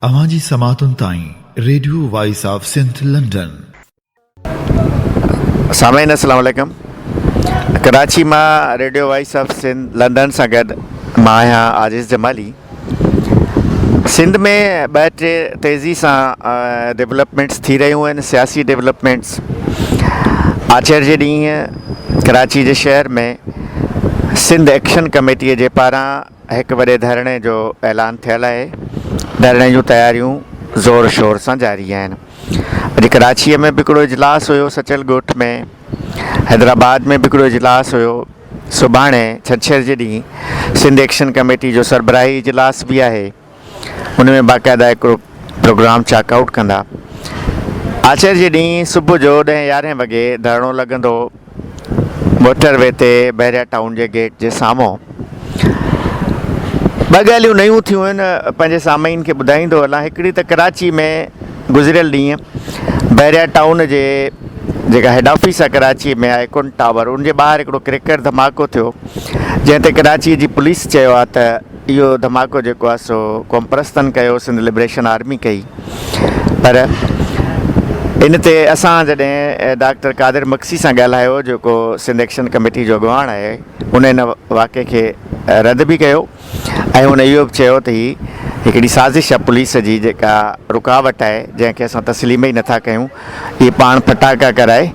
अवाजी समातुन ताई radio voice of Sindh London. सामईन अस्सलाम वालेकुम। कराची में radio voice of Sindh London से गड मां आहियां आजिज़ जमाली। सिंध में ॿ टे तेज़ी से डेवलपमेंट्स थी रहियूं आहिनि, सियासी डेवलपमेंट्स। आचर जे ॾींहुं कराची जे शहर में सिंध एक्शन कमेटी जे पारां एक वॾे धरणे जो ऐलान थियल है। धरणे जूं तैयारियूं ज़ोर शोर से जारी आहिनि। अॼु कराची में भी हिकिड़ो इजलास हुयो सचल ॻोठ में, हैदराबाद में भी हिकिड़ो इजलास हुयो। सुभाणे छंछर जे ॾींहुं सिंध एक्शन कमेटी जो सरबराही इजलास भी है, उनमें बाक़ायदा हिकिड़ो प्रोग्राम चेकआउट कंदा। आचर जे ॾींहुं सुबुह जो 10-11 वगे धरणो लॻंदो मोटरवे ते बहरिया टाउन जे गेट जे साम्हूं। ॿ ॻाल्हियूं नयूं थियूं आहिनि, पंहिंजे सामाईन खे ॿुधाईंदो हलां। हिकिड़ी त कराची में गुज़िरियल ॾींहुं बहरिया टाउन जे जेका हेड ऑफिस आहे कराची में आहे कुन टावर, उनजे ॿाहिरि हिकिड़ो क्रिकेट धमाको थियो, जंहिं ते कराची जी पुलिस चयो आहे त इहो धमाको जेको आहे सो क़ौमपरस्तनि कयो, सिंध लिबरेशन आर्मी कई। पर इन ते असां जॾहिं डॉक्टर कादिर मक्सी सां ॻाल्हायो, जेको सिंध एक्शन कमेटी जो अॻुवाण आहे, उन इन वाक़े खे रद्द भी कयो ऐं उन इहो बि चयो त ही हिकिड़ी साज़िश आहे पुलिस जी, जेका रुकावट आहे जंहिंखे असां तस्लीम ई नथा कयूं। इहे पाण फटाका कराए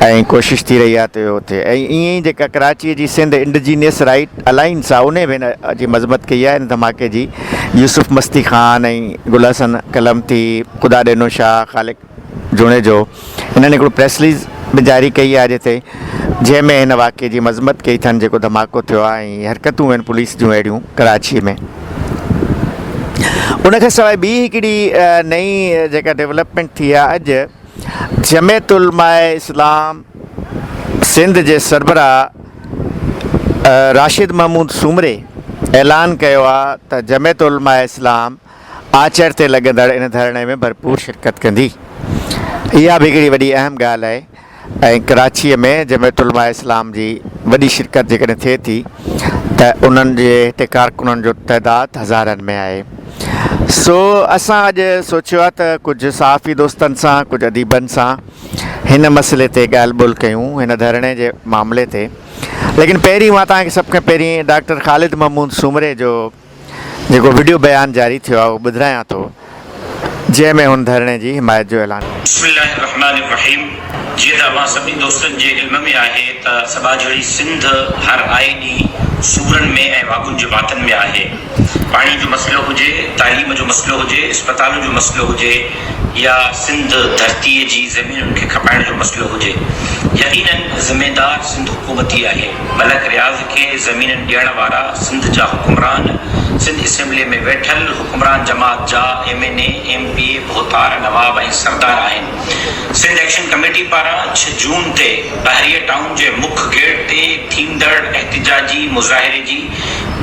ऐं कोशिशि थी रही आहे त इहो थिए। ऐं ईअं ई जेका कराची जी सिंध इंडिजीनियस राइट अलाइंस आहे, उन बि हिन जी मज़मत कई आहे हिन धमाके जी। यूसुफ मस्ती ख़ान ऐं गुल हसन कलमती, ख़ुदा ॾिनो शाह, ख़ालिक जुणे जो, इन्हनि हिकिड़ो प्रेस रिलीज़ भी जारी कई आहे जिते जंहिंमें हिन वाक़े जी मज़मत कई अथनि जेको धमाको थियो आहे ऐं हरकतूं आहिनि पुलिस जूं अहिड़ियूं कराची में। उनखां सवाइ ॿी हिकिड़ी नई जेका डेवलपमेंट थी आहे, अॼु जमियत उलमाए इस्लाम सिंध जे सरबराह राशिद महमूद सूमरे ऐलान कयो आहे त जमियत उलमाए इस्लाम आचर ते लॻंदड़ इन धरणे में भरपूर शिरकत कंदी। इहा भी हिकिड़ी वॾी अहम ॻाल्हि आहे ऐं कराचीअ में जमियत उलमाए इस्लाम जी वॾी शिरकत जेकॾहिं थिए थी त उन्हनि जे हिते कारकुननि जो तइदादु हज़ारनि में आहे। सो असां अॼु सोचियो आहे त कुझु सहाफ़ी दोस्तनि सां, कुझु अदीबनि सां हिन मसइले ते ॻाल्हि ॿोल कयूं, हिन धरणे जे मामले ते। लेकिन पहिरीं मां तव्हांखे सभ खां पहिरीं डॉक्टर ख़ालिद महमूद सूमरे जो जेको वीडियो बयान जारी थियो आहे उहो ॿुधायां थो, जंहिंमें हुन धरणे जी हिमायत जो ऐलान। बिस्मिल्लाहिर्रहमानिर्रहीम। जीअं त अवां सभिनी दोस्तनि जे इल्म में आहे त सभा जहिड़ी सिंध हर आए ॾींहुं सूरनि में ऐं वागुनि जे वातनि में आहे। पाणी जो मसइलो हुजे, तालीम जो मसइलो हुजे, अस्पतालुनि जो मसइलो हुजे, या सिंध धरतीअ जी ज़मीनुनि खे खपाइण जो मसइलो हुजे, यकीनन ज़िम्मेदार सिंध हुकूमत ई आहे। मलक रियाज़ खे ज़मीननि ॾियण वारा सिंध जा हुकुमरान, सिंध असेंबली में वेठल हुकुमरान जमात जा MNA, MPA, भोतार, नवाब ऐं सरदार आहिनि। सिंध एक्शन कमेटी पारां 6 जून ते बहरिया टाउन जे मुख्य गेट ते थींदड़ एहतिजाजी मुज़ाहिरे जी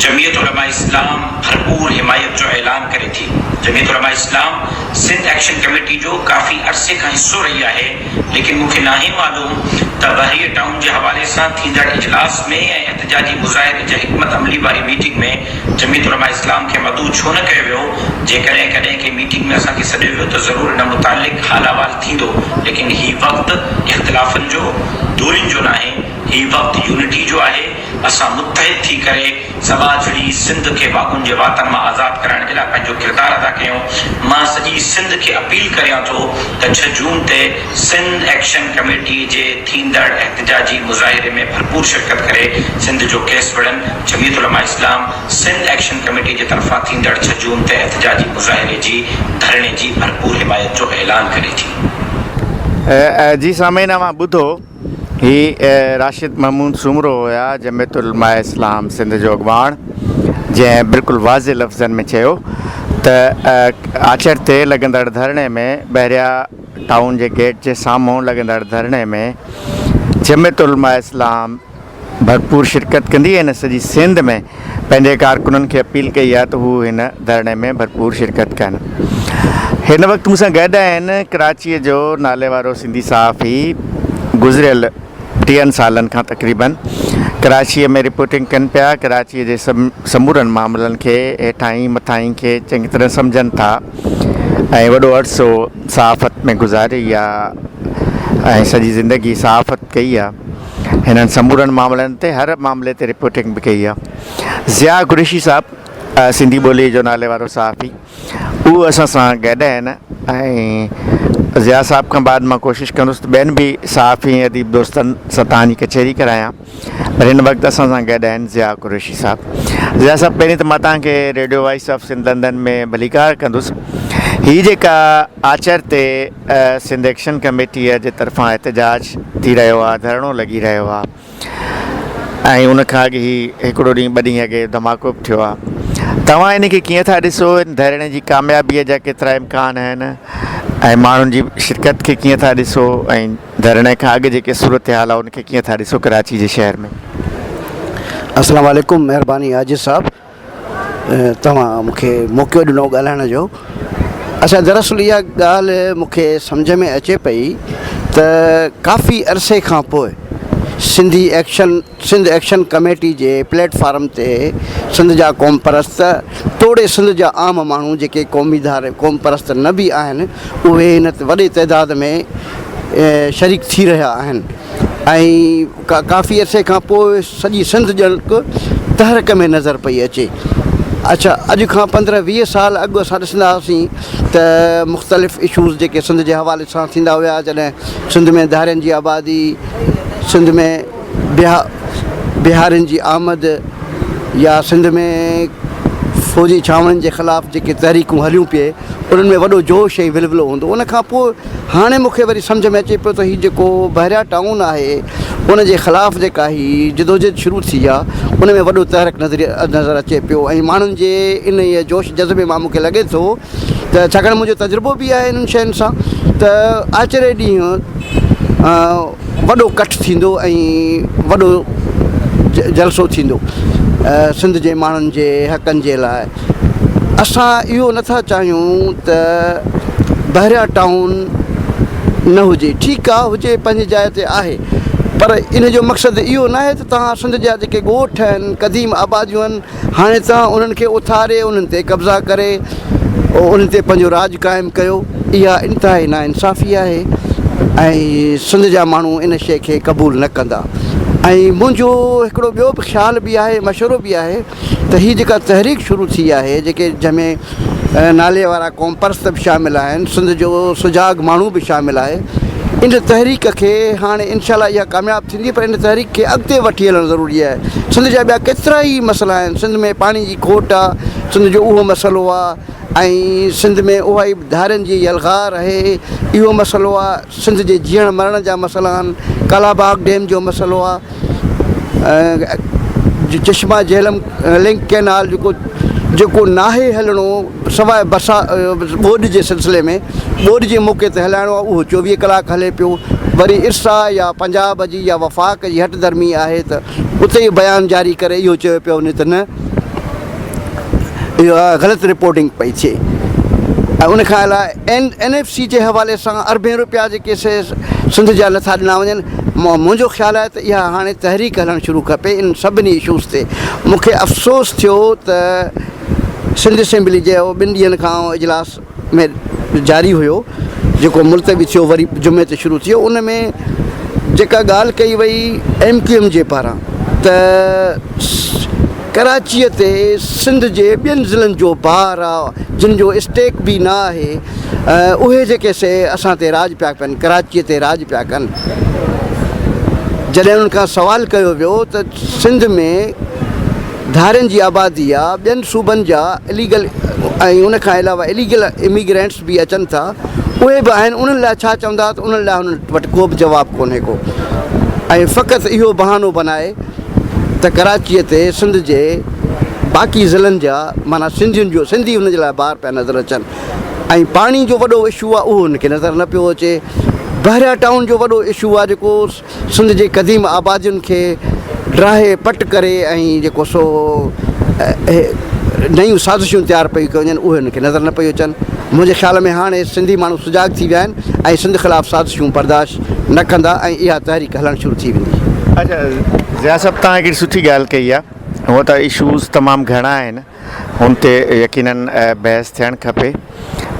जमियत उलमा इस्लाम भरपूर हिमायत जो ऐलान करे थी। जमियत उलमा इस्लाम सिंध एक्शन कमेटी जो काफ़ी अरसे का हिस्सो रही है, लेकिन मूंखे नाहे मालूम त बहरिया टाउन के हवाले से थींदड़ इजलास में एहतिजाजी मुज़ाहिरे जी हिकमत अमली वारी मीटिंग में जमियत उलमा इस्लाम के मदू छो न कयो वियो। जेकॾहिं कॾहिं के मीटिंग में असांखे सॾियो वियो त ज़रूर इन मुतालिक हाल अहवाल थींदो, लेकिन ही वक्त इख्तिलाफ़नि जो, दूरियुनि जो नाहे, ही वक्त यूनिटी जो आहे। असां मुत्तहिद थी करे सभा जहिड़ी सिंध के वागुनि जे वातनि मां आज़ाद कराइण जे लाइ पंहिंजो किरदारु अदा कयूं। मां सॼी सिंध खे अपील करियां थो त 6 जून ते सिंध एक्शन कमेटी जे थींदड़ एहतिजाजी मुज़ाहिरे में भरपूर शिरकत करे सिंध जो केस विढ़नि। जमियत उलमा इस्लाम सिंध एक्शन कमेटी जे तरफ़ां थींदड़ 6 जून ते एहतिजाजी मुज़ाहिरे जी धरणे जी भरपूर हिमायत जो ऐलान करे थी। जी सामईन, मां ॿुधो ही राशिद महमूद सूमरो हुया, जमियत उलमा इस्लाम सिंध जो अॻुवाण, जंहिं बिल्कुलु वाज़े लफ़्ज़नि में चयो त आचर ते लॻंदड़ धरणे में, बहरिया टाउन जे गेट जे साम्हूं लॻंदड़ धरणे में जमियत उलमा इस्लाम भरपूर शिरकत कंदी। हिन सॼी सिंध में पंहिंजे कारकुननि खे अपील कई आहे त हू हिन धरणे में भरपूर शिरकत कनि। हिन वक़्तु मूंसां गॾु आहिनि कराचीअ जो नाले वारो सिंधी सहाफ़ी, गुज़िरियल 50 सालनि खां तक़रीबन कराचीअ में रिपोर्टिंग कनि पिया। कराचीअ जे समूरनि मामलनि खे हेठां मथां खे चङी तरह सम्झनि था ऐं वॾो अरसो सहाफ़त में गुज़ारी आहे ऐं सॼी ज़िंदगी सहाफ़त कई आहे। हिननि समूरनि मामलनि ते हर मामले ते रिपोर्टिंग बि कई आहे। ज़िया कुरैशी साहब सिंधी ॿोली जो नाले वारो सहाफ़ी, उहो असां सां गॾु आहिनि ऐं ज़िया साहब खां बाद मां कोशिशि कंदुसि त ॿियनि बि सहाफ़ी अदीब दोस्तनि सां तव्हांजी कचहरी करायां, पर हिन वक़्तु असां सां गॾु आहिनि ज़िया कुरैशी साहब। ज़िया साहब, पहिरीं त मां तव्हांखे radio voice of Sindh London में भलीकार कंदुसि। हीअ जेका आचर ते सिंध एक्शन कमेटीअ जे तरफ़ां एहतजाज थी रहियो आहे, धरणो लॻी रहियो आहे ऐं उनखां अॻु ई हिकिड़ो ॾींहुं 2 ॾींहं अॻे धमाको बि थियो आहे, तव्हां इन खे कीअं था ॾिसो? इन धरणे जी कामयाबीअ जा केतिरा इम्कान आहिनि ऐं माण्हुनि जी शिरकत खे कीअं था ॾिसो ऐं धरणे खां अॻु जेके सूरत हाल आहे उनखे कीअं था ॾिसो कराची जे शहर में? अस्सलाम वालेकुम, महिरबानी आजिज़ साहब, तव्हां मूंखे मौक़ो ॾिनो ॻाल्हाइण जो। अच्छा, दरअसल इहा ॻाल्हि मूंखे सम्झ में अचे पई त काफ़ी अरसे खां पोइ सिंध एक्शन कमेटी जे प्लेटफॉर्म ते सिंध जा क़ौम परस्त तोड़े सिंध जा आम माण्हू जेके क़ौम परस्त न बि आहिनि, उहे हिन वॾे तइदाद में शरीक थी रहिया आहिनि ऐं काफ़ी अरसे खां पोइ सॼी सिंध ॼणु तहरक में नज़र पई अचे। अच्छा, अॼु खां 15-20 साल अॻु असां ॾिसंदा हुआसीं त मुख़्तलिफ़ इशूज़ जेके सिंध जे हवाले सां थींदा हुआ, जॾहिं सिंध में धारियुनि जी आबादी, सिंध में बिहारियुनि जी आमद या सिंध में फ़ौजी छावनि जे ख़िलाफ़ु जेके तहरीकूं हलियूं पिए, उन्हनि में वॾो जोश ऐं विलविलो हूंदो। उनखां पोइ हाणे मूंखे वरी सम्झ में अचे पियो त हीउ जेको बहरिया टाउन आहे उन जे ख़िलाफ़ु जेका ही जदोजहद शुरू थी आहे, उन में वॾो तहरक नज़र अचे पियो ऐं माण्हुनि जे इन इहे जोश जज़्बे मां मूंखे लॻे थो त छाकाणि मुंहिंजो तजुर्बो बि आहे इन्हनि शयुनि सां त आचरे ॾींहुं वॾो कठ थींदो ऐं वॾो जलसो थींदो सिंध जे माण्हुनि जे हक़नि जे लाइ। असां इहो नथा चाहियूं त बहरिया टाउन न हुजे, ठीकु आहे, हुजे, पंहिंजी जाइ ते आहे, पर इन जो मक़सदु इहो न आहे त तव्हां सिंध जा जेके ॻोठ आहिनि, क़दीम आबादियूं आहिनि, हाणे तव्हां उन्हनि खे उथारे उन्हनि ते कब्ज़ा करे उन्हनि ते पंहिंजो राज क़ाइमु कयो। इहा इंतिहाई नाइंसाफ़ी आहे ऐं सिंध जा माण्हू इन शइ खे क़बूल न कंदा। ऐं मुंहिंजो हिकिड़ो ॿियो बि ख़्यालु बि आहे, मशवरो बि आहे त हीअ जेका तहरीक शुरू थी आहे, जेके जंहिंमें नाले वारा क़ौम परस्त बि शामिलु आहिनि, सिंध जो सुजाग माण्हू बि शामिलु आहे, इन तहरीक खे हाणे इनशाला इहा कामयाबु थींदी, पर इन तहरीक खे अॻिते वठी हलणु ज़रूरी आहे। सिंध जा ॿिया केतिरा ई मसइला आहिनि, सिंध में पाणी जी खोट आहे, सिंध जो उहो मसइलो आहे ऐं सिंध में उहा ई धारियुनि जी यलगार आहे, इहो मसइलो आहे, सिंध जे जीअण मरण जा मसइला आहिनि, कालाबाग डैम जो मसइलो आहे, चश्मा झेलम लिंक कैनाल जेको नाहे हलणो सवाइ ॿोॾ जे सिलसिले में, ॿोॾ जे मौक़े ते हलाइणो आहे, उहो 24 कलाक हले पियो। वरी इरसा या पंजाब जी या वफ़ाक़ जी हट धर्मी आहे त उते ई बयानु जारी करे इहो चयो पियो वञे त न, इहा ग़लति रिपोर्टिंग पई थिए। ऐं उनखां अलावा NFC जे हवाले सां अरबें रुपया जेके सिंध जा नथा ॾिना वञनि, मुंहिंजो ख़्यालु आहे त इहा हाणे तहरीक हलणु शुरू खपे इन सभिनी इशूज़ ते। मूंखे अफ़सोस थियो त सिंध असेंबली जो 2 ॾींहंनि खां इजलास में जारी हुयो, जेको मुल्तवी थियो, वरी जुमे ते शुरू थियो, उन में जेका ॻाल्हि कई वई MQM जे पारां त कराचीअ ते सिंध जे ॿियनि ज़िलनि जो भार आहे, जिन जो स्टेक बि न आहे, उहे जेके असां ते राज पिया कनि, कराचीअ ते राज पिया कनि। जॾहिं उन्हनि खां सवाल कयो वियो त सिंध में धारियुनि जी आबादी आहे, ॿियनि सूबनि जा इलीगल ऐं उनखां अलावा इलीगल इमिग्रेंट्स बि अचनि था, उहे बि आहिनि, उन्हनि लाइ छा चवंदा, त उन्हनि लाइ उन्हनि वटि को बि जवाबु कोन्हे को, ऐं फ़क़ति इहो बहानो बनाए त कराचीअ ते सिंध जे बाक़ी ज़िलनि जा माना सिंधी हुन जे लाइ ॿार पिया नज़र अचनि। ऐं पाणी जो वॾो इशू आहे, उहो हुनखे नज़र न पियो अचे। बहरिया टाउन जो वॾो इशू आहे, जेको सिंध जे क़दीम आबादियुनि खे ड्राहे पट करे ऐं जेको नयूं साज़िशूं तयारु पयूं कयूं वञनि उहे हिनखे नज़र न पियूं अचनि। मुंहिंजे ख़्याल में हाणे सिंधी माण्हू सुजाग थी विया आहिनि ऐं सिंध ख़िलाफ़ु साज़िशूं बर्दाश्त न कंदा ऐं इहा तहरीक हलणु शुरू थी वेंदी। अच्छा ज़िया साहब, तव्हां हिकिड़ी सुठी ॻाल्हि कई आहे। हूअं त इशूज़ तमामु घणा आहिनि, हुन ते यकीनन बहस थियणु खपे,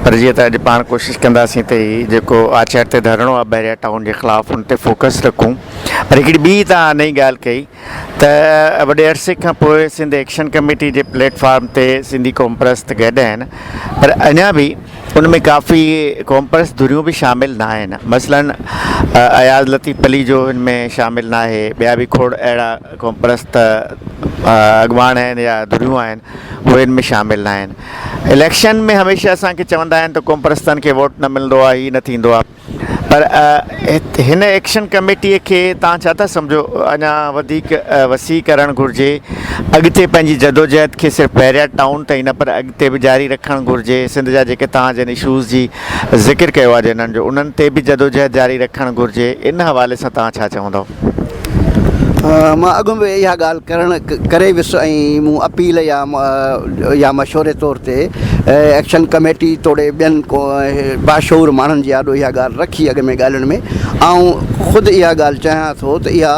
पर जीअं त अॼु पाण कोशिशि कंदासीं त ही जेको आचार ते धरणो आहे बैरिया टाउन जे ख़िलाफ़ु हुन ते फोकस रखूं। पर हिकिड़ी ॿी तव्हां नई ॻाल्हि कई त वॾे अरसे खां पोइ सिंध एक्शन कमेटी जे प्लेटफॉर्म ते सिंधी क़ौम परस्त गॾु आहिनि, पर अञा बि उन में काफ़ी क़ौम परस्त धुरियूं बि शामिल न आहिनि। मसलन अयाज़ लतीफ़ अली जो हिन में शामिल न आहे, ॿिया बि खोड़ अहिड़ा क़ौम परस्त अॻवान आहिनि या धुरियूं आहिनि, उहे हिन में शामिल न आहिनि। इलेक्शन में हमेशह असांखे चवंदा आहिनि त क़ौम परस्तनि खे वोट न मिलंदो आहे, हीअ न थींदो आहे, पर हिन एक्शन कमेटीअ खे तव्हां छा था सम्झो अञा वधीक वसी करणु घुरिजे, अॻिते पंहिंजी जदोजहद खे सिर्फ़ु बैरिया टाउन ताईं न पर अॻिते बि जारी रखणु घुरिजे। सिंध जा जेके तव्हां जिन इशूज़ जी ज़िक्र कयो आहे जिन्हनि जो, उन्हनि ते बि जदोजहद जारी रखणु घुरिजे। इन हवाले सां तव्हां छा चवंदव? मां अॻु में इहा ॻाल्हि करे वियुसि ऐं मूं अपील या मशवरे तौर ते एक्शन कमेटी तोड़े ॿियनि बाशऊर माण्हुनि जी आॾो इहा ॻाल्हि रखी अॻ में ॻाल्हियुनि में, ऐं ख़ुदि इहा ॻाल्हि चाहियां थो त इहा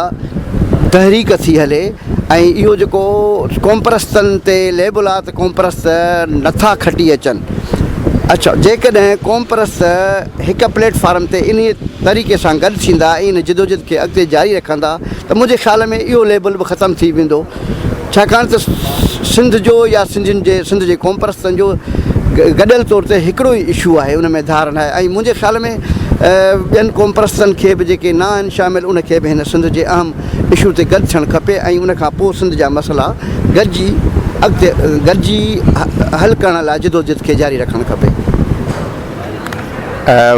तहरीक थी हले ऐं इहो जेको क़ौम परस्तनि ते लेबल आहे त क़ौम परस्त नथा खटी अचनि। अच्छा, जेकॾहिं क़ौम परस्त हिकु प्लेटफॉर्म ते इन तरीक़े सां गॾु थींदा ऐं इन जिदोजहद खे अॻिते जारी रखंदा त मुंहिंजे ख़्याल में इहो लेबल बि ख़तमु थी वेंदो, छाकाणि त सिंध जो या सिंध जे क़ौम परस्तनि जो गॾियल तौर ते हिकिड़ो ई इशू आहे, उन में धार न आहे। ऐं मुंहिंजे ख़्याल में ॿियनि क़ौम परस्तनि खे बि जेके न आहिनि शामिल, उनखे बि हिन सिंध जे अहम इशू ते गॾु थियणु खपे ऐं उनखां पोइ सिंध जा मसइला गॾिजी हल करण लाइ जिदोजहद खे जारी रखणु खपे।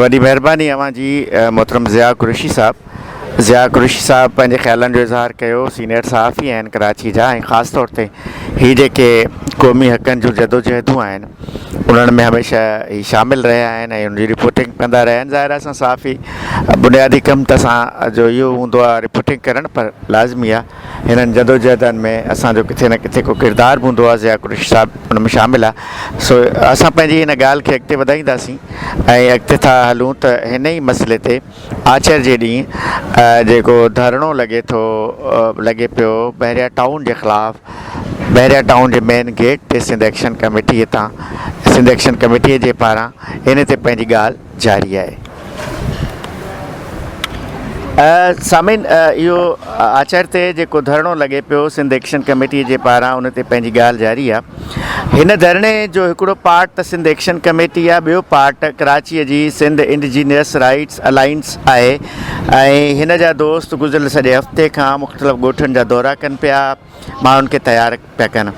वॾी महिरबानी अव्हां जी मोहतरम ज़िया कुरैशी साहब। ज़िया कुरैशी साहब पंहिंजे ख़्यालनि जो इज़हार कयो, सीनियर सहाफ़ी आहिनि कराची जा, ऐं ख़ासि तौर ते हीअ जेके क़ौमी हक़नि जूं जदोजहदूं आहिनि उन्हनि में हमेशह ही शामिल रहिया आहिनि ऐं उनजी रिपोर्टिंग कंदा रहिया आहिनि। ज़ाहिर असां सहाफ़ी बुनियादी कमु त असांजो इहो हूंदो आहे रिपोर्टिंग करणु, पर लाज़मी आहे हिननि जदोजहदनि में असांजो किथे न किथे को किरदारु बि हूंदो आहे। ज़िया कुरैशी साहब उन में शामिल आहे। सो असां पंहिंजी हिन ॻाल्हि खे अॻिते वधाईंदासीं ऐं अॻिते था हलूं त हिन ई मसइले ते आचर जे ॾींहुं जेको धरणो लॻे पियो बैरिया टाउन जे ख़िलाफ़ु, बैरिया टाउन जे मेन गेट ते सिंध एक्शन कमेटीअ जे पारां हिन ते पंहिंजी ॻाल्हि जारी आहे। सामिन, इहो आचर ते जेको धरणो लॻे पियो सिंध एक्शन कमेटीअ जे पारां, उन ते पंहिंजी ॻाल्हि जारी आहे। हिन धरणे जो हिकिड़ो पार्ट त सिंध एक्शन कमेटी आहे, ॿियो पार्ट कराचीअ जी सिंध इंडिजीनियस राइट्स अलाइंस आहे ऐं हिन जा दोस्त गुज़िरियल सॼे हफ़्ते खां मुख़्तलिफ़ ॻोठनि जा दौरा कनि पिया, माण्हुनि खे तयारु पिया कनि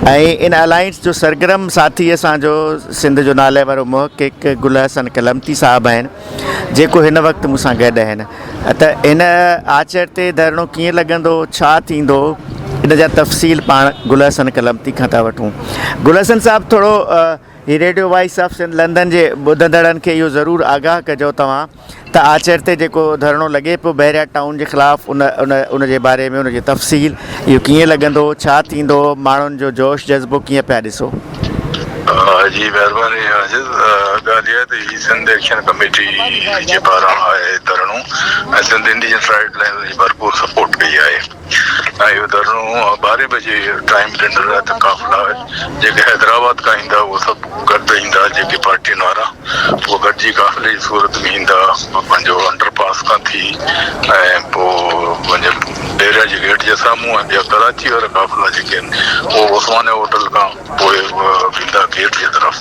ऐं इन अलाइंस जो सरगर्म साथी असांजो सिंध जो नाले वारो मुहक़िक़ गुल हसन कलमती साहब आहिनि, जेको हिन वक़्तु मूंसां गॾु आहिनि। त इन आचर ते धरणो कीअं लॻंदो, छा थींदो, इन जा तफ़सील पाण गुल हसन कलमती खां था वठूं। गुल हसन साहब, थोरो ही radio voice of Sindh London जे ॿुधंदड़नि खे इहो ज़रूरु आगाह कजो तव्हां त आचर ते जेको धरणो लॻे पियो बैरिया टाउन जे ख़िलाफ़ु, उन जे बारे में, उन जी तफ़सील, इहो कीअं लॻंदो, छा थींदो, माण्हुनि जो जोश जज़्बो कीअं पिया ॾिसो? जी महिरबानी। ॻाल्हि इहा त हीअ सिंध एक्शन कमेटी जे पारां आहे धरणो ऐं सिंध इंडिजन राइट लाइन जी भरपूर सपोर्ट कई आहे ऐं इहो धरणो 12 बजे टाइम ॾिनल आहे त काफ़िला जेके हैदराबाद खां ईंदा उहे सभु गॾु ईंदा, जेके पार्टियुनि वारा उहे गॾिजी काफ़िले जी सूरत में ईंदा, पंहिंजो अंडरपास खां थी ऐं पोइ पंहिंजे बैरिया जे गेट जे साम्हूं ऐं ॿिया कराची वारा काफ़िला जेके आहिनि उहे उस्मानिया होटल खां पोइ वेंदा गेट जे तरफ़।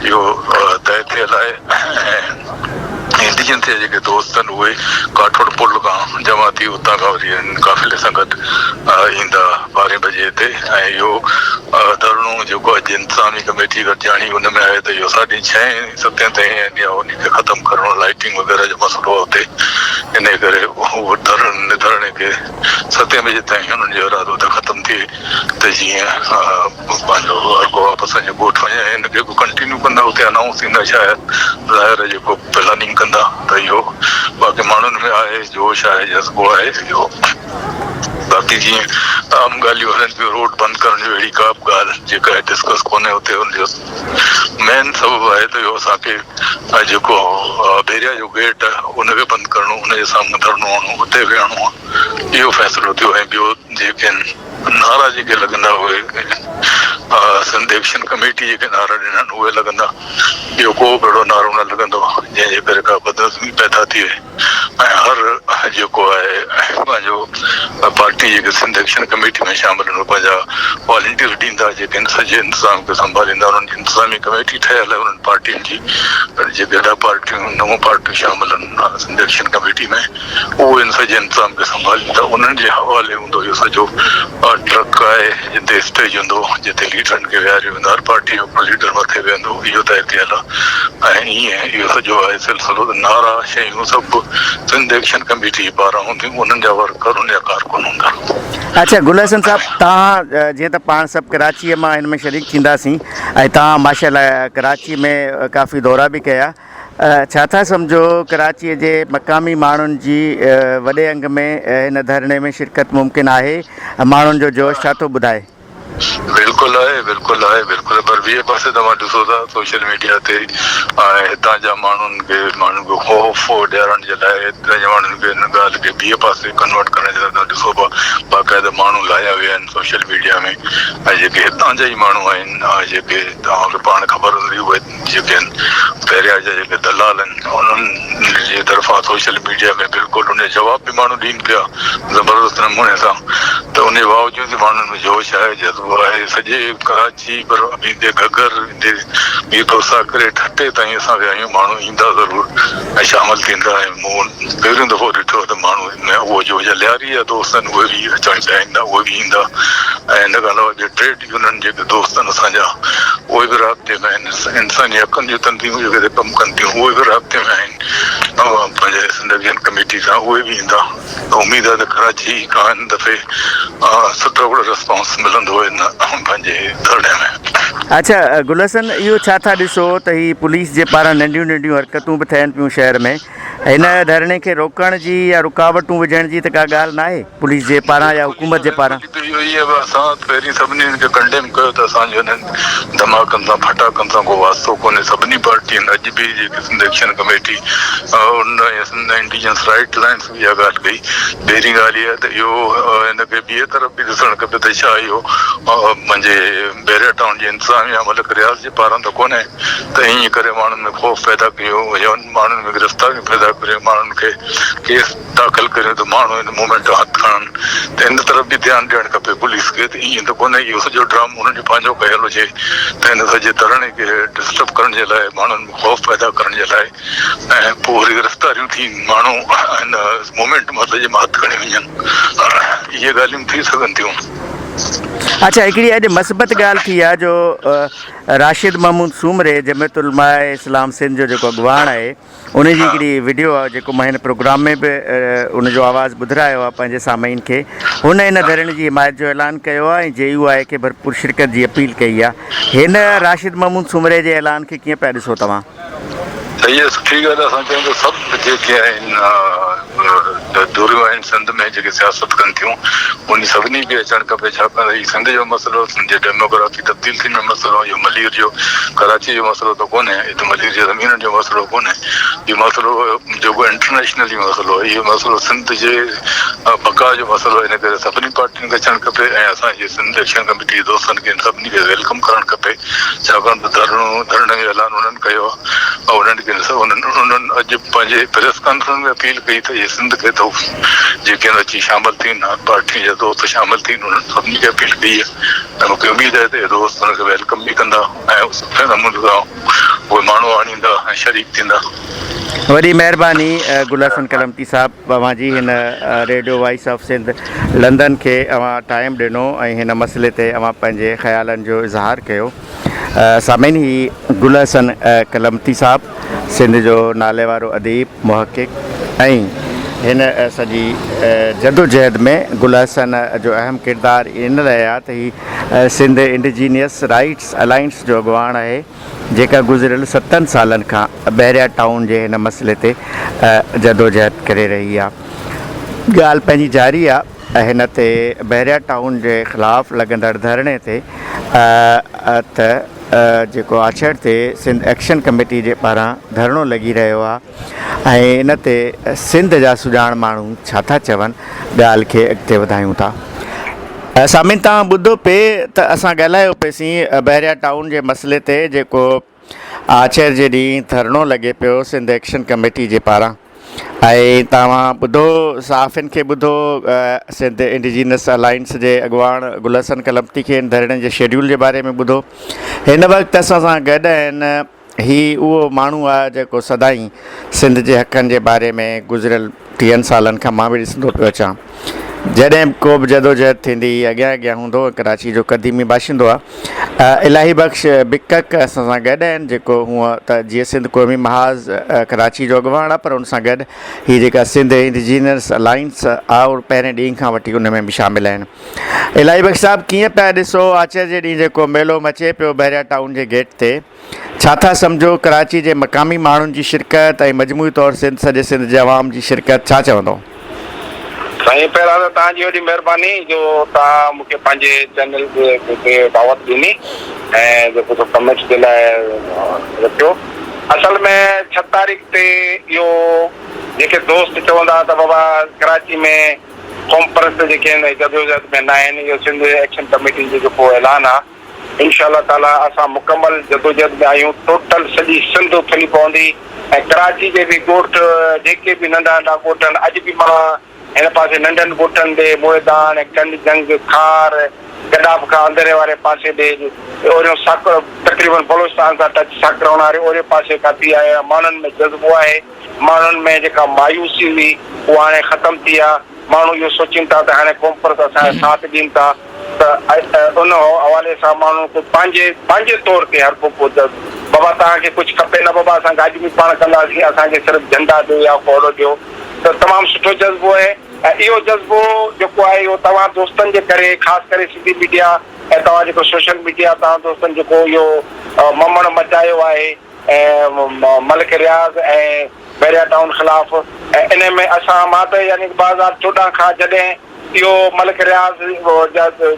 इहो तय थियल आहे। इंडिजन ते जेके दोस्त आहिनि उहे काठोड़ पुल खां जमा थी उतां खां वरी काफ़िले सां गॾु ईंदा 12 बजे ते। ऐं इहो धरणो जेको अॼु इंतज़ामी कमेटी गॾिजाणी उन में आहे त इहो 6:30-7 ताईं या उनखे ख़तमु करणो, लाइटिंग वग़ैरह जो मसइलो आहे उते, इन करे उहो धरणे खे 7 बजे ताईं हुननि जो इरादो त ख़तमु थिए त जीअं पंहिंजो अॻो वापसि असांजे ॻोठ वञे, हिनखे कंटिन्यू कंदा, उते अनाउंस थींदा शायदि, ज़ाहिर जेको प्लानिंग कंदा त इहो बाक़ी माण्हुनि में आहे जोश आहे, जज़्बो आहे इहो। बाक़ी जीअं आम ॻाल्हियूं हलनि पियूं रोड बंदि करण जो अहिड़ी का बि ॻाल्हि जेका डिस्कस कोन्हे हुते हुनजो मेन सबबु आहे त इहो असांखे जेको बेरिया जो गेट आहे उनखे बंदि करणो उनजे साम्हूं धरणो हणो उते वेहणो आहे इहो फ़ैसिलो थियो ऐं ॿियो जेके नारा जेके लॻंदा उहे सिंध एक्शन कमेटी जेके नारा ॾिना आहिनि उहे लॻंदा ॿियो को बि अहिड़ो नारो न लॻंदो जंहिंजे करे का बदनज़मी पैदा थिए ऐं हर जेको आहे पंहिंजो पार्टी जेके सिंध एक्शन कमेटी में शामिल आहिनि पंहिंजा वॉलंटियर ॾींदा जेके सॼे इंतज़ाम खे संभालींदा उन्हनि जी इंतज़ामी कमेटी ठहियल आहे उन्हनि पार्टियुनि जी जेके ॾह पार्टियूं 9 पार्टियूं शामिल आहिनि सिंध एक्शन कमेटी में उहे इन सॼे इंतज़ाम खे संभालींदा उन्हनि जे हवाले हूंदो इहो सॼो ट्रक आहे जिते स्टेज हूंदो जिते लीडरनि खे विहारियो वेंदो हर पार्टी जो लीडर मथे वेंदो इहो तय थियल आहे ऐं ईअं इहो सॼो आहे सिलसिलो नारा शयूं सभु सिंध एक्शन कमेटी पारां हूंदियूं उन्हनि जा वर्कर उन जा कारकुन हूंदा। अच्छा गुल हसन साहब तव्हां जीअं त पाण सभु कराचीअ मां हिन में शरीक थींदासीं ऐं तव्हां माशाल्लाह कराची में काफ़ी दौरा बि कया छा था सम्झो कराचीअ जे मक़ामी माण्हुनि जी वॾे अंग में हिन धरणे में शिरकत मुमकिन आहे माण्हुनि जो जोश छा थो ॿुधाए? बिल्कुलु आहे पर ॿिए पासे तव्हां ॾिसो था सोशल मीडिया ते हितां जा माण्हुनि खे ख़ौफ़ ॾियारण जे लाइ हितां जे माण्हुनि खे हिन ॻाल्हि खे ॿिए पासे कन्वर्ट करण जे लाइ तव्हां ॾिसो पिया बाक़ाइदा माण्हू लाहिया विया आहिनि सोशल मीडिया में ऐं जेके हितां जा ई माण्हू आहिनि जेके तव्हांखे पाण ख़बर हूंदी उहे जेके आहिनि पहिरियां जा जेके दलाल आहिनि उन्हनि जे तरफ़ां सोशल मीडिया में बिल्कुलु उन जवाब बि माण्हू ॾियनि पिया ज़बरदस्त नमूने सां त उन बावजूदि माण्हुनि में जोश आहे जज़्बो आहे सॼे कराची पर ईंदे घगर ईंदे ॿी तोसा करे ठटे ताईं असां विया आहियूं माण्हू ईंदा ज़रूरु ऐं शामिल थींदा ऐं मूं पहिरियों दफ़ो ॾिठो त माण्हू में उहो जो लियारी जा दोस्त आहिनि उहे बि अचणु चाहींदा उहे बि ईंदा ऐं हिन खां अलावा जे ट्रेड यूनियन जेके दोस्त आहिनि असांजा उहे बि राब्ते में आहिनि इंसानी हक़नि जूं तंज़ीमूं जेके कमु कनि थियूं उहे बि राब्ते में आहिनि पंहिंजे सिंध एक्शन कमेटी सां उहे बि ईंदा त उमेदु आहे त कराची खां हिन दफ़े सुठो हिकिड़ो रिस्पॉन्स मिलंदो हिन पंहिंजे धरणे में। अच्छा गुल हसन इहो छा था ॾिसो त ही पुलिस जे पारां नंढियूं नंढियूं हरकतूं बि थियनि पियूं शहर में हिन धरणे खे रोकण जी या रुकावटूं विझण जी त का ॻाल्हि न आहे पुलिस जे पारां या हुकूमत जे पारां? इहो ई आहे असां पहिरीं सभिनी खे कंडेम कयो त असांजो हिननि धमाकनि सां फटाकनि सां को वास्तो कोन्हे सभिनी पार्टियुनि अॼु बि जेके सिंध एक्शन कमेटी उन इंडिजिनस राइट लाइन्स बि इहा ॻाल्हि कई पहिरीं ॻाल्हि इहा त इहो हिनखे ॿिए तरफ़ बि ॾिसणु खपे त छा इहो पंहिंजे बैरिया टाउन जे इंतज़ामिया मलिक रियाज़ जे पारां त कोन्हे त ईअं करे माण्हुनि में ख़ौफ़ पैदा कयो या माण्हुनि में गिरफ़्तारियूं पैदा करियूं माण्हुनि खे केस दाख़िल करियो त माण्हू हिन मूवमेंट जो हथु खणनि त हिन तरफ़ बि ध्यानु ॾियणु खपे पुलिस खे त ईअं त कोन्हे इहो सॼो ड्रामो हुननि जो पंहिंजो कयल हुजे त हिन सॼे धरणे खे डिस्टर्ब करण जे लाइ माण्हुनि में ख़ौफ़ पैदा करण जे लाइ ऐं पोइ वरी गिरफ़्तारियूं थी माण्हू हिन मूवमेंट मां सॼे मां हथु खणी वञनि इहे ॻाल्हियूं थी सघनि थियूं। अच्छा हिकिड़ी अॼु मस्बत ॻाल्हि थी आहे जो राशिद महमूद सूमरे जमियत उलमा इस्लाम सिंध जो जेको अॻुवाण आहे उनजी हिकिड़ी वीडियो आहे जेको मां हिन प्रोग्राम में बि उनजो आवाज़ु ॿुधायो आहे पंहिंजे सामाइन खे हुन हिन धरणे जी हिमायत जो ऐलान कयो आहे ऐं JUI खे भरपूर शिरकत जी अपील कई आहे हिन राशिद महमूद सूमरे जे ऐलान खे कीअं पिया ॾिसो तव्हां? सही आहे सुठी ॻाल्हि आहे असां चऊं त सभु जेके आहिनि धुरियूं आहिनि सिंध में जेके सियासत कनि थियूं उन सभिनी खे अचणु खपे छाकाणि त हीउ सिंध जो मसइलो सिंध जे डेमोग्राफी तब्दील थींद जो मसइलो इहो मलीर जो कराची जो मसइलो त कोन्हे हिते मलीर जे ज़मीननि जो मसइलो कोन्हे इहो मसइलो जेको इंटरनेशनली मसइलो आहे इहो मसइलो सिंध जे बका जो मसइलो हिन करे सभिनी पार्टियुनि खे अचणु खपे ऐं असांजे सिंध एक्शन कमेटी जे दोस्तनि खे सभिनी खे वेलकम करणु खपे छाकाणि त धरणे जो ऐलान उन्हनि कयो आहे ऐं उन्हनि खे उन्हनि अॼु पंहिंजे प्रेस कॉन्फ्रेंस में अपील कई त इहे सिंध खे त जेके अची शामिल थियनि पार्टी जा दोस्त शामिल थियनि उन्हनि सभिनी खे अपील कई आहे ऐं मूंखे उमेदु आहे त इहे दोस्त हुनखे वेलकम बि कंदा ऐं सुठे नमूने सां उहे माण्हू आणींदा ऐं शरीक थींदा। वॾी महिरबानी गुल हसन कलमती साहब अवांजी हिन radio voice of Sindh London खे अवां टाइम ॾिनो ऐं हिन मसइले ते अवां पंहिंजे ख़्यालनि जो इज़हार कयो। सामिन ही गुल हसन कलमती साहब सिंध जो नाले वारो अदीब मुहक़िक़ ऐं हिन सॼी जदोजहद में गुल हसन जो अहम किरदारु इन लाइ आहे त ही सिंध इंडिजीनियस राइट्स अलायंस जो अॻुवाण आहे जेका गुज़िरियल 7 सालनि खां बैरिया टाउन जे हिन मसइले ते जदोजहद करे रही आहे। ॻाल्हि पंहिंजी जारी आहे हिन ते बहरिया टाउन जे ख़िलाफ़ु लॻंदड़ धरणे ते जेको आछड़ ते सिंध एक्शन कमेटी जे पारां धरणो लॻी रहियो आहे ऐं इन ते सिंध जा सुञाण माण्हू छा था चवनि ॻाल्हि खे अॻिते वधायूं था। सामिन तव्हां ॿुधो पिए त असां ॻाल्हायो पियोसीं बहरिया टाउन जे मसइले ते जेको आछर जे ॾींहुं धरणो लॻे पियो सिंध एक्शन कमेटी जे पारां ऐं तव्हां ॿुधो सहाफ़ियुनि खे ॿुधो सिंध इंडिजीनस अलाइंस जे अॻुवाण गुलहसन कलमती खे धरणे जे शेड्यूल जे बारे में ॿुधो। हिन वक़्तु असां सां गॾु आहिनि हीउ उहो माण्हू आहे जेको सदाईं सिंध जे हक़नि जे बारे में गुज़िरियल 30 सालनि खां मां बि ॾिसंदो पियो अचां। जॾहिं को बि जदोजहद थींदी अॻियां अॻियां हूंदो कराची जो क़दीमी बाशिंदो आहे। इलाही बख़्श बिकक असां सां गॾु आहिनि जेको हूअं त जीअं सिंध क़ौमी महाज़ कराची जो अॻुवाण आहे पर उन सां गॾु हीअ जेका सिंध इंडिजीनस अलाइंस आहे उहो पहिरें ॾींहं खां वठी उन में बि शामिल आहिनि। इलाही बख़्श साहिबु कीअं पिया ॾिसो आचर जे ॾींहुं जेको मेलो मचे पियो बहरिया टाउन जे गेट ते, छा था सम्झो कराची जे मक़ामी माण्हुनि जी शिरकत ऐं मजमूई तौरु सॼे सिंध जे अवाम जी शिरकत छा चवंदो? साईं पहिरियां त तव्हांजी वॾी महिरबानी जो तव्हां मूंखे पंहिंजे चैनल ते दावत ॾिनी ऐं जेको कमेंट जे लाइ रखियो। असल में 6 तारीख़ ते इहो जेके दोस्त चवंदा त बाबा कराची में कॉन्फ्रेंस जेके आहिनि जदोजहद में न आहिनि, इहो सिंध एक्शन कमेटी जो जेको ऐलान आहे इंशाअल्लाह ताला असां मुकमल जदोजहद में आहियूं। टोटल सॼी सिंध उथली पवंदी ऐं कराची जे बि ॻोठ जेके बि नंढा नंढा ॻोठ आहिनि, अॼु बि मां हिन पासे नंढनि ॻोठनि ते मोयदान ऐं कंड जंग खार गडाफ खां अंदरे वारे पासे ॾे ओरियो साकड़ तक़रीबन बलोचिस्तान सां टच साकरण वारे ओरे पासे खां थी आहे। माण्हुनि में जज़्बो आहे, माण्हुनि में जेका मायूसी हुई उहा हाणे ख़तमु थी आहे। माण्हू इहो सोचनि था त हाणे कॉन्फ्रेंस असांजो साथ ॾियनि था त उन हवाले सां माण्हू पंहिंजे तौर ते हर को बाबा तव्हांखे कुझु खपे न बाबा असां गाॾी बि पाण कंदासीं, असांखे सिर्फ़ु झंडा ॾियो या कोड़ो ॾियो, त तमामु सुठो जज़्बो आहे। ऐं इहो जज़्बो जेको आहे इहो तव्हां दोस्तनि जे करे ख़ासि करे सिंधी मीडिया ऐं तव्हां जेको सोशल मीडिया तव्हां दोस्तनि जेको इहो ममण मचायो आहे ऐं मलिक रियाज़ ऐं बहरिया टाउन ख़िलाफ़ु, ऐं इन में असां मां त यानी 2014 खां जॾहिं इहो मलिक रियाज़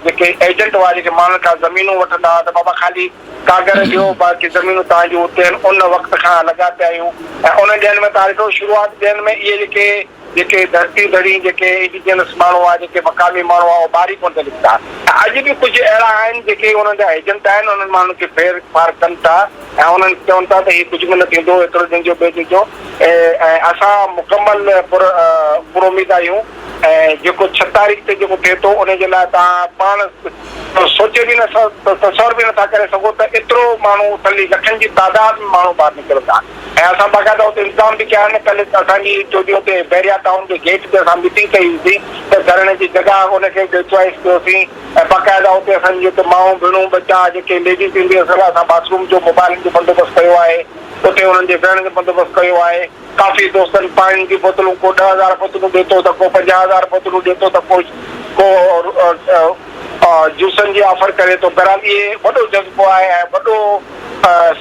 जेके एजेंट हुआ जेके माण्हुनि खां ज़मीनूं वठंदा हुआ त बाबा ख़ाली कागर ॾियो बाक़ी ज़मीनूं तव्हांजूं हुते आहिनि, उन वक़्त खां लॻा पिया आहियूं। ऐं उन ॾींहंनि में तव्हां ॾिठो शुरूआति ॾींहंनि में इहे जेके धरती दड़ी जेके इंडिजिनस माण्हू आहे जेके मक़ामी माण्हू आहे उहो ॿारी कोन था निकिता। अॼु बि कुझु अहिड़ा आहिनि जेके उन्हनि जा एजेंट आहिनि, उन्हनि माण्हुनि खे फेर फार कनि था ऐं उन्हनि चवनि था त हीउ कुझु बि न थींदो, एतिरो ॾिजो ॿिए ॾिजो। ऐं असां मुकमल पुरोमीद आहियूं ऐं जेको 6 तारीख़ ते जेको थिए थो उन जे लाइ तव्हां पाण सोचे बि तसवर बि नथा करे सघो त एतिरो माण्हू तली लखनि जी तादाद में माण्हू ॿाहिरि निकिरंदा। ऐं असां बाक़ाइदा हुते इंतज़ाम बि कया आहिनि। कल्ह असांजी चोॾहीं हुते बहरिया टाउन जे गेट ते असां मीटिंग कई हुईसीं त धरणे जी जॻह उनखे चॉइस कयोसीं ऐं बाक़ाइदा हुते असांजी हुते माऊं भेणूं बचा जेके लेडीज़ ईंदी असां बाथरूम जो मोबाइल जो बंदोबस्तु कयो आहे, उते उन्हनि जे वेहण जो बंदोबस्तु कयो आहे। काफ़ी दोस्तनि पाणी जी बोतलूं को 10,000 बोतलूं ॾिए थो त को 50,000 बोतलूं ॾिए थो त को जूसनि जी ऑफर करे थो। बहरहाल इहे वॾो जज़्बो आहे ऐं वॾो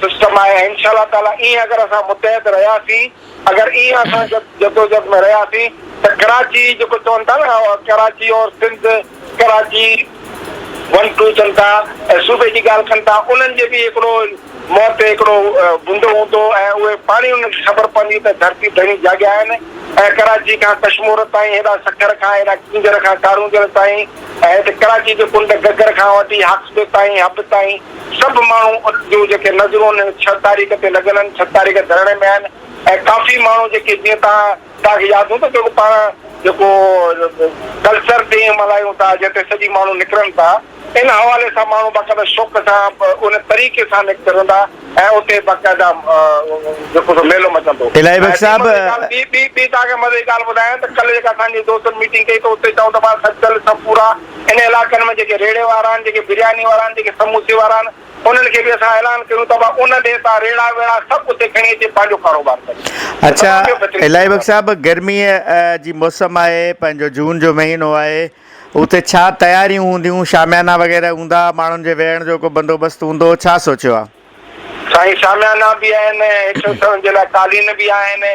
सिस्टम आहे। ऐं इंशाअल्लाह ताला ईअं अगरि असां मुतहद रहियासीं, अगरि ईअं असां जदोजहद में रहियासीं त कराची जेको चवनि था न कराची और सिंध कराची 1-2 चवनि था ऐं सूबे जी ॻाल्हि कनि था, उन्हनि जे बि हिकिड़ो मौत ते हिकिड़ो बूंदो हूंदो ऐं उहे पाणी उनखे ख़बर पवंदी त धरती घणी जॻह आहिनि ऐं कराची खां कश्मीर ताईं हेॾा सखर खां हेॾा किंजर खां कारूंजर ताईं ऐं हिते कराची जे कुंड गगर खां वठी हाक्सबे ताईं हब ताईं सभु माण्हू जूं जेके नज़रूं 6 तारीख़ ते लॻल आहिनि, 6 तारीख़ धरणे में आहिनि। ऐं काफ़ी माण्हू जेके जीअं तव्हांखे यादि हूंदो जेको पाण जेको कल्चर डे मल्हायूं था जिते सॼी माण्हू निकिरनि था, इन हवाले सां माण्हू बाक़ाइदा शौक़ सां उन तरीक़े सां निकिरंदा ऐं उते बाक़ाइदा जेको मेलो मचंदो। इलाही बख़्श साहब ॿी तव्हांखे मज़े जी ॻाल्हि ॿुधायां त कल्ह जेका असांजी दोस्तनि मीटिंग कई त उते चऊं त सचल सभु पूरा इन इलाइक़नि में जेके रेड़े वारा आहिनि, जेके बिरयानी वारा आहिनि, जेके समोसे वारा आहिनि, उन्हनि खे बि असां ऐलान कयूं त उन ॾे तव्हां रेड़ा वेड़ा सभु उते खणी अचे पंहिंजो कारोबार करे। अच्छा इलाही बख़्श साहब गर्मीअ जी मौसम आहे, पंहिंजो जून जो महीनो आहे, उते छा तयारियूं हूंदियूं, शामियाना वग़ैरह हूंदा, माण्हुनि जे वेहण जो को बंदोबस्तु हूंदो, छा सोचियो आहे? साईं शामियाना बि आहिनि, हेठि जे लाइ कालीन बि आहिनि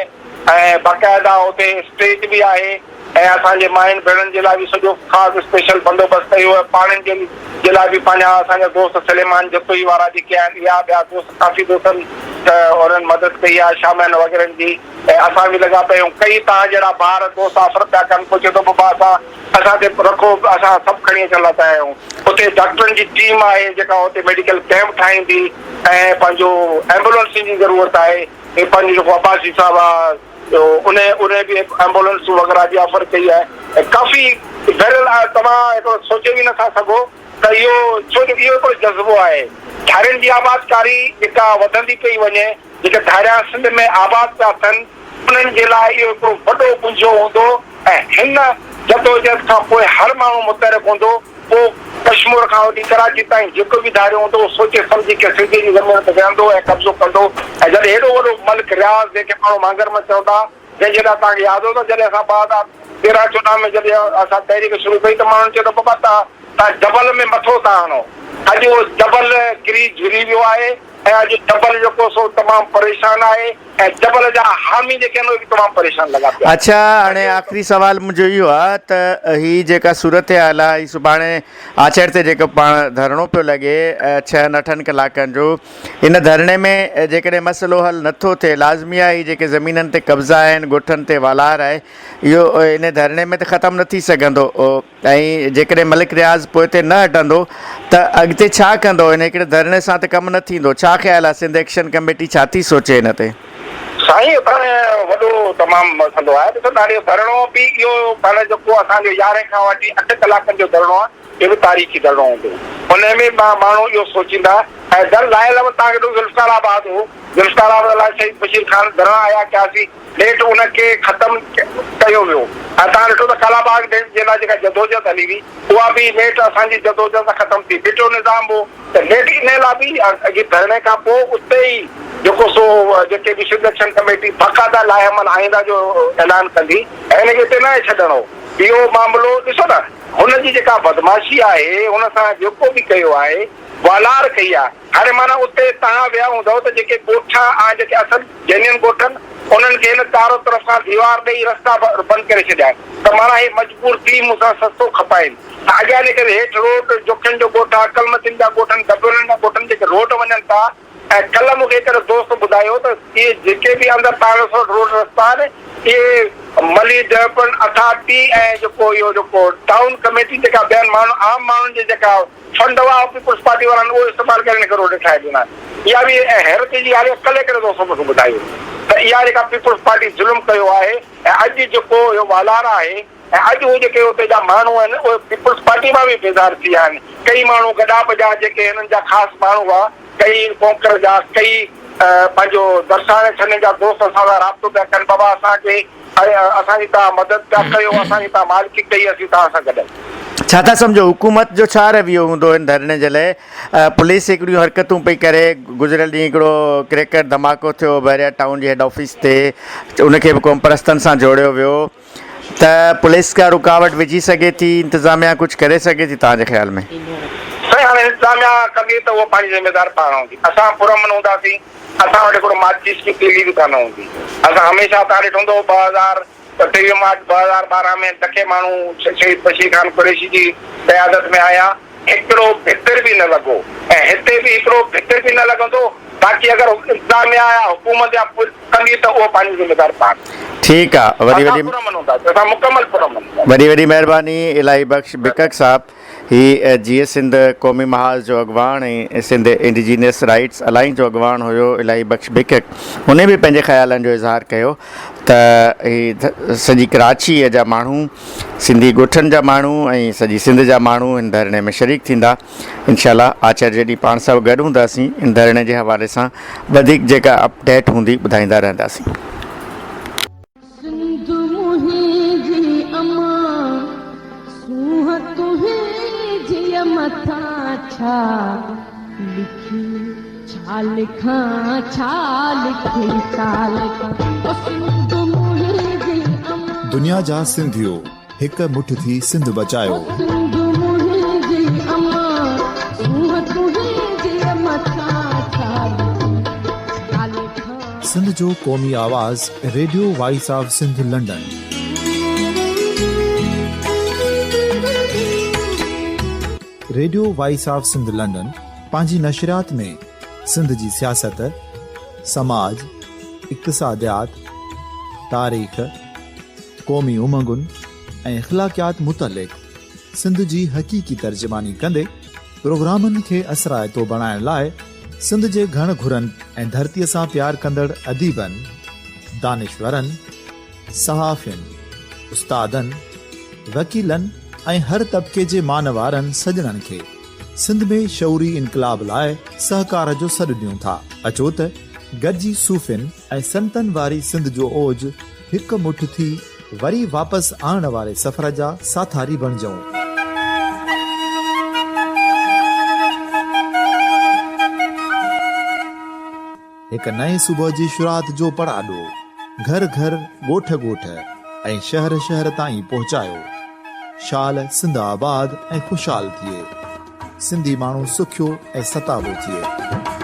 ऐं बाक़ाइदा हुते स्टेज बि आहे ऐं असांजे माइनि भेणनि जे लाइ बि सॼो ख़ासि स्पेशल बंदोबस्तु कयो आहे। पाणनि जे लाइ बि पंहिंजा असांजा दोस्त सलेमान जतोई वारा जेके आहिनि या ॿिया दोस्त काफ़ी दोस्तनि त उन्हनि मदद कई आहे शामियान वग़ैरह जी। ऐं असां बि लॻा पिया आहियूं। कई तव्हां जहिड़ा ॿार दोस्त आफ़र पिया कनि, पोइ चए थो बाबा असां ते रखो, असां सभु खणी अचण लाइ पिया आहियूं। उते डॉक्टरनि जी टीम आहे जेका उते मेडिकल कैंप ठाहींदी ऐं पंहिंजो एम्बुलेंस जी ज़रूरत आहे। ऐं पंहिंजो जेको अब्बासी साहिबु आहे उन बि एम्बुलेंस वग़ैरह जी ऑफर कई आहे। ऐं काफ़ी घरियल आहे। तव्हां हिकिड़ो सोचे बि नथा सघो त इहो छो जो इहो हिकिड़ो जज़्बो आहे। धारियुनि जी आबादकारी जेका वधंदी पई वञे, जेके धारिया सिंध में आबाद पिया थियनि, उन्हनि जे लाइ इहो हिकिड़ो वॾो पुंजो हूंदो। ऐं हिन जदोजहद खां पोइ हर माण्हू मुतहरिक हूंदो। पोइ कश्मीर खां वठी कराची ताईं जेको बि धारियो हूंदो उहो सोचे सम्झी के सिंधी जी ज़मीन ते वेहंदो ऐं कब्ज़ो कंदो। ऐं जॾहिं हेॾो वॾो मल्क रियाज़ जेके माण्हू मांगर में चवंदा, जंहिंजे लाइ तव्हांखे यादि हूंदो जॾहिं असां 2013-14 में जॾहिं असां तहरीक शुरू कई त माण्हुनि चयो त बाबा तव्हां जबल में मथो था हणो। अॼु उहो जबल किरी झुरी वियो आहे ऐं अॼु जबल जेको सो तमामु परेशान आहे ऐं जबल जा हामी जेके आहिनि उहे बि तमामु परेशान लॻा पिया। अच्छा, हाणे आख़िरी सवाल मुंहिंजो इहो आहे त हीअ जेका सूरत हाल आहे, हीअ सुभाणे आचर ते जेको पाण धरणो पियो लॻे 6-8 कलाकनि जो, इन धरणे में जेकॾहिं मसइलो हल नथो थिए, लाज़मी आहे हीअ जेके ज़मीननि ते कब्ज़ा आहिनि, ॻोठनि ते वालार आहे, इहो इन धरणे में त ख़तमु न थी सघंदो। ऐं जेकॾहिं मलिक रियाज़ पोइ ते न हटंदो त अॻिते छा कंदो? इन हिकिड़े धरणे सां त कमु न थींदो। छा ख़्यालु आहे सिंध एक्शन कमेटी छा थी सोचे हिन ते? साईं वॾो तमामु मसइलो आहे। ॾिसो ॾाढो धरणो बि इहो पाण जेको असांजो 11 खां वठी 8 कलाकनि जो धरणो आहे, इहो बि तारीख़ी धरणो हूंदो। हुन में माण्हू इहो सोचींदा। ऐं दर लाहियल तव्हांखे ज़ुल्फ़िकाराबाद हो, ज़ुल्फ़िकाराबाद लाइ शहीद बशीर ख़ान धरणा आया कयासीं, नेठि उनखे ख़तमु कयो वियो। ऐं तव्हां ॾिठो त कालाबाग जे लाइ जेका जदोजहद हली हुई उहा बि नेठि असांजी जदोजहद ख़तमु थी। ॿियो निज़ाम हो त नेठि इन लाइ बि अॻे धरणे खां पोइ उते ई जेको सो जेके बि सिंध एक्शन कमेटी बाक़ाइदा लाइमल आईंदा जो ऐलान कंदी ऐं हिनखे हिते न छॾणो। इहो मामिलो ॾिसो न, हुनजी जेका बदमाशी आहे हुन सां जेको बि कयो आहे वालार कई आहे। हाणे माना उते तव्हां विया हूंदव त जेके ॻोठा ऐं जेके असल जेन्युन ॻोठनि उन्हनि खे हिन चारो तरफ़ सां दीवार ॾेई रस्ता बंदि करे छॾिया आहिनि। त माना हे मजबूर थी मूंसां सस्तो खपाइनि त अॻियां निकिरे हेठि रोड जोखियुनि जो ॻोठ आहे, कलमतियुनि जा ॻोठनि, दॿियुनि जा ॻोठनि जेके रोड वञनि था। ऐं कल्ह मूंखे हिकिड़ो दोस्त ॿुधायो त इहे जेके बि अंदरि तव्हां ॾिसो रोड रस्ता आहिनि, इहे मली डेवलपमेंट अथॉरिटी ऐं जेको टाउन कमेटी जेका ॿियनि माण्हू आम माण्हुनि जे जेका फंड हुआ पीपुल्स पार्टी वारनि उहो इस्तेमालु करे हिनखे रोड ठाहे ॾिना। इहा बि हैरत जी ॻाल्हि आहे। कल्ह हिकिड़े दोस्त मूंखे ॿुधायो त इहा जेका पीपुल्स पार्टी ज़ुल्म कयो आहे ऐं अॼु जेको इहो वालार आहे ऐं अॼु उहे जेके उते जा माण्हू आहिनि उहे पीपुल्स पार्टी मां बि बेज़ार थी विया आहिनि। कई माण्हू गॾा बजा जेके हिननि जा ख़ासि माण्हू हुआ, कई कोंकर जा, कई पंहिंजो दर्शाने छने जा दोस्त असां सां राब्तो पिया कनि, बाबा असांखे असांजी तव्हां मदद पिया कयो, असांजी तव्हां मालिकी कई, असीं तव्हां सां गॾु। छा था सम्झो हुकूमत जो छा रवैयो हूंदो हिन धरणे जे लाइ? पुलिस हिकिड़ियूं हरकतूं पई करे, गुज़िरियल ॾींहुं हिकिड़ो क्रिकेट धमाको थियो बैरिया टाउन जी हेड ऑफिस ते, उनखे बि क़ौम परस्तनि सां जोड़ियो वियो, त पुलिस का रुकावट विझी सघे थी? इंतिज़ामिया कुझु करे सघे थी तव्हांजे ख़्याल में? साईं हाणे इंतिज़ामिया कंदी त उहो पंहिंजी ज़िमेदार पाण हूंदी। असां पुरमन हूंदासीं, असां वटि हिकिड़ो माचिस की तीली बि कान हूंदी। असां हमेशह तव्हां ॾिठो हूंदो 23 मार्च 2012 में टके माण्हू शहीद बशीर ख़ान कुरैशी जी क़यादत में आया, हिकिड़ो भितर बि न लॻो ऐं हिते बि हिकिड़ो भितर बि न लॻंदो। बाक़ी अगरि इंतिज़ामिया या हुकूमत या कंदी त उहो पंहिंजी ज़िमेदार पाण। ठीकु आहे, वॾी वॾी महिरबानी इलाही बख़्श बिकक साहब। ही जीअं सिंध क़ौमी महाज़ जो अॻवान ऐं सिंध इंडिजीनियस राइट्स अलाइंस जो अॻवान हुयो इलाही बख़्श बिकक, हुन बि पंहिंजे ख़्यालनि जो इज़हार कयो त ही सॼी कराचीअ जा माण्हू, सिंधी ॻोठनि जा माण्हू ऐं सॼी सिंध जा माण्हू हिन धरणे में शरीक थींदा। इंशाअल्लाह आचार्य जॾहिं पाण सां गॾु हूंदासीं इन धरणे जे हवाले सां वधीक जेका अपडेट हूंदी ॿुधाईंदा रहंदासीं। दुनिया जा सिंधियो हिक मुठ थी सिंध बचायो। सिंध जो क़ौमी आवाज़ radio voice of Sindh London. Radio voice of Sindh London पंहिंजी नशरियात में सिंध जी सियासत, समाज, इक़्तिसादियात, तारीख़, क़ौमी उमंगुनि ऐं अख़लाक़ियात मुतलिक़ सिंध जी हक़ीक़ी तर्जुमानी कंदे प्रोग्रामनि खे असराइतो बणाइण लाइ सिंध जे घण घुरनि ऐं धरतीअ सां प्यार कंदड़ अदीबनि, दानिश्वरनि, सहाफ़ियुनि, उस्तादनि, वकीलनि ऐं हर तबिके जे मानवारनि सजणनि खे सिंध में शऊरी इनकलाब लाइ सहकार जो सॾु ॾियूं था। अचो त गॾिजी सूफ़ियुनि ऐं संतनि वारी सिंध जो ओज हिकु मुठ थी वरी वापसि आणण वारे सफ़र जा साथारी बणिजऊं। हिकु नए सुबुह जी शुरूआत जो पड़ाॾो घर घर, ॻोठ ॻोठ ऐं शहर शहर ताईं पहुचायो। शाल सिंध आबाद ऐं ख़ुशहाल थिए, सिंधी माण्हू सुखियो ऐं सताबो थिए।